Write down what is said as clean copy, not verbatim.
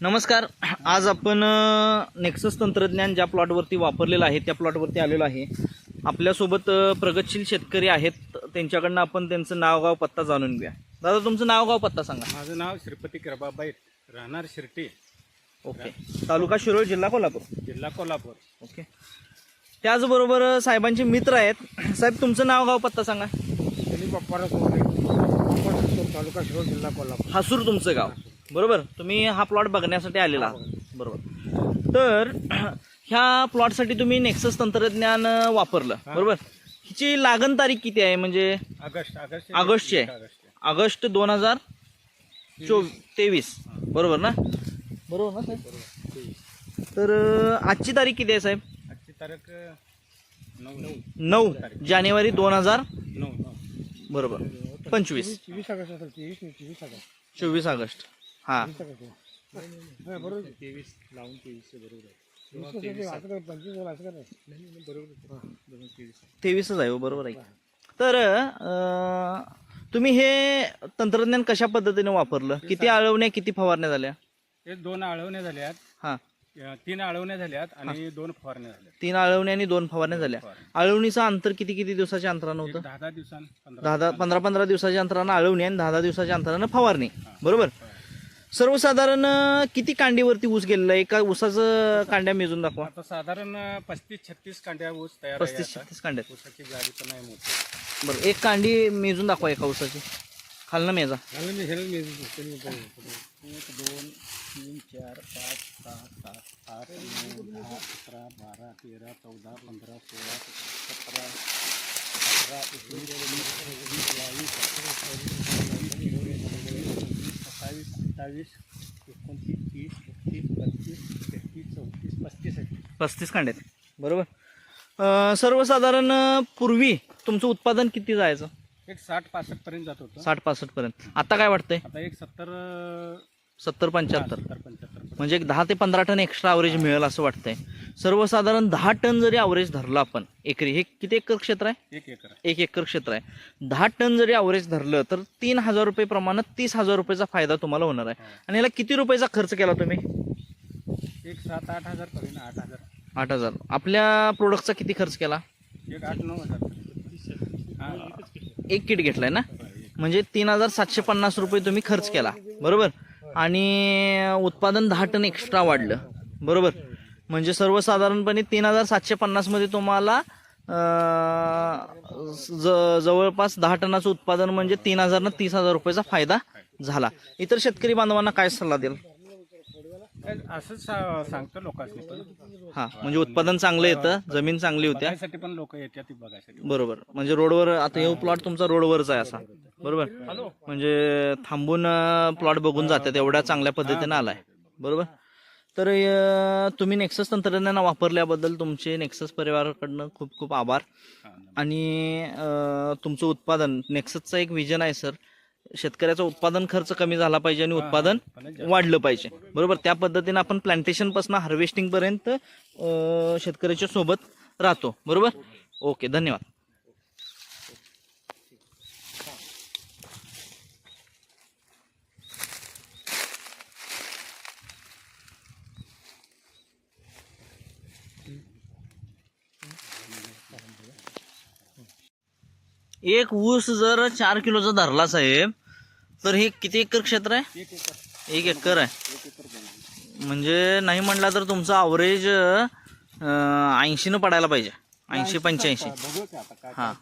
नमस्कार. आज आपण नेक्सस तंत्रज्ञान ज्या प्लॉटवरती वापरलेलं आहे त्या प्लॉटवरती आलेलो आहे. आपल्यासोबत प्रगतशील शेतकरी आहेत. त्यांच्याकडनं आपण त्यांचं नाव गाव पत्ता जाणून घेऊया. दादा, तुमचं नाव गाव पत्ता सांगा. माझं नाव श्रीपती कृपाबाई, राहणार शिर्टी, ओके. तालुका शिरोळ, जिल्हा कोल्हापूर. जिल्हा कोल्हापूर. ओके. त्याचबरोबर साहेबांचे मित्र आहेत. साहेब, तुमचं नाव गाव पत्ता सांगा. तालुका शिरोळ, जिल्हा कोल्हापूर. हासूर तुमचं गाव, बरोबर. तुम्ही हा प्लॉट बघण्यासाठी आलेला आहात, बरोबर. तर ह्या प्लॉटसाठी तुम्ही नेक्सस तंत्रज्ञान वापरलं, बरोबर. हिची लागण तारीख किती आहे? म्हणजे ऑगस्टची आहे. ऑगस्ट 2023, बरोबर ना? बरोबर ना साहेब? तर आजची तारीख किती आहे साहेब? आजची तारीख 9 जानेवारी 2009, बरोबर. 25 24 ऑगस्ट. हां, 23च आहे, बरोबर आहे. तर तुम्ही हे तंत्रज्ञान कशा पद्धतीने वापरलं? किती आळवण्या, किती फवारण्या झाल्या? हे 2 आळवण्या झाल्यात. हां, 3 आळवण्या झाल्यात आणि 2 फवारण्या झाल्या. 3 आळवण्या आणि 2 फवारण्या झाल्या. आळवणीचं अंतर किती दिवसाच्या अंतरानं होतं? 10 दिवसांनी 15 दिवसाच्या अंतरानं आळवणी आणि 10 दिवसाच्या अंतरानं फवारणी, बरोबर. सर्वसाधारण किती कांडीवरती ऊस गेलेला आहे? एका ऊसाचं कांड्या मेजून दाखवा. आता साधारण 35-36 कांड्या ऊस तयार आहे. 35-36 कांड्यात, ऊसाची जाडी पण आहे मोठी. बरं. एक कांडी मेजून दाखवा एका ऊसाची, खालनं मेजा. 1 2 3 4 5 6 7 8 9 10 11 12 13 14 15 16 17 18 19 20 21 22 23 24 25 26 35 कांड्यात, बरोबर. सर्वसाधारण पूर्वी तुमचं उत्पादन किती जायचं? एक 60-65 पर्यंत जात होतं. 60-65 पर्यंत. आता काय वाटतंय? आता एक 70-75, 70-75 म्हणजे एक 10 ते 15 टन एक्स्ट्रा ॲव्हरेज मिळेल असं वाटतंय. सर्वसाधारण 10 टन जरी ॲव्हरेज धरलं आपण एकरी, हे किती एकर क्षेत्र आहे? 1 एकर. 1 एकर क्षेत्र आहे. 10 टन जरी ॲव्हरेज धरलं तर 3,000 रुपये प्रमाणात 30,000 रुपयेचा फायदा तुम्हाला होणार आहे. आणि याला किती रुपयाचा खर्च केला तुम्ही? एक 7-8 हजार पर्यंत. 8,000. आपल्या प्रोडक्टचा किती खर्च केला? एक 8-9 हजार. एक किट घेतलाय ना, म्हणजे 3,750 रुपये तुम्ही खर्च केला, बरोबर. आणि उत्पादन 10 टन एक्स्ट्रा वाढलं, बरोबर. म्हणजे सर्वसाधारणपणे 3,750 मध्ये तुम्हाला जवळपास 10 टनाचं उत्पादन, म्हणजे 3,000 न 30,000 रुपयाचा फायदा झाला. इतर शेतकरी बांधवांना काय सल्ला द्याल? असंच सांगतो लोकांनी पण. हा, म्हणजे उत्पादन चांगलं येतं, जमीन चांगली होत्या, त्यासाठी पण लोक येतात ती बघायसाठी, बरोबर. म्हणजे रोडवर, आता हे प्लॉट तुमचा रोडवरच आहे असा, बरोबर. म्हणजे थांबून प्लॉट बघून जातात, एवढ्या चांगल्या पद्धतीने आलाय, बरोबर. तर तुम्ही नेक्सस तंत्रज्ञान वापरल्याबद्दल तुमचे नेक्सस परिवाराकडनं खूप खूप आभार. आणि तुमचं उत्पादन, नेक्ससचं एक विजन आहे सर, शेतकऱ्याचा उत्पादन खर्च कमी झाला पाहिजे आणि उत्पादन वाढलं पाहिजे, बरोबर. त्या पद्धतीने आपण प्लांटेशन पासून हार्वेस्टिंग पर्यंत शेतकऱ्याच्या सोबत राहतो, बरोबर. ओके, धन्यवाद. एक ऊस जर 4 किलोचा धरला साहेब, तर हे किती एकर क्षेत्र आहे? 1 एकर आहे. म्हणजे नाही म्हणला तर तुमचं अवरेज 80 न पडायला पाहिजे, 80-85. हां.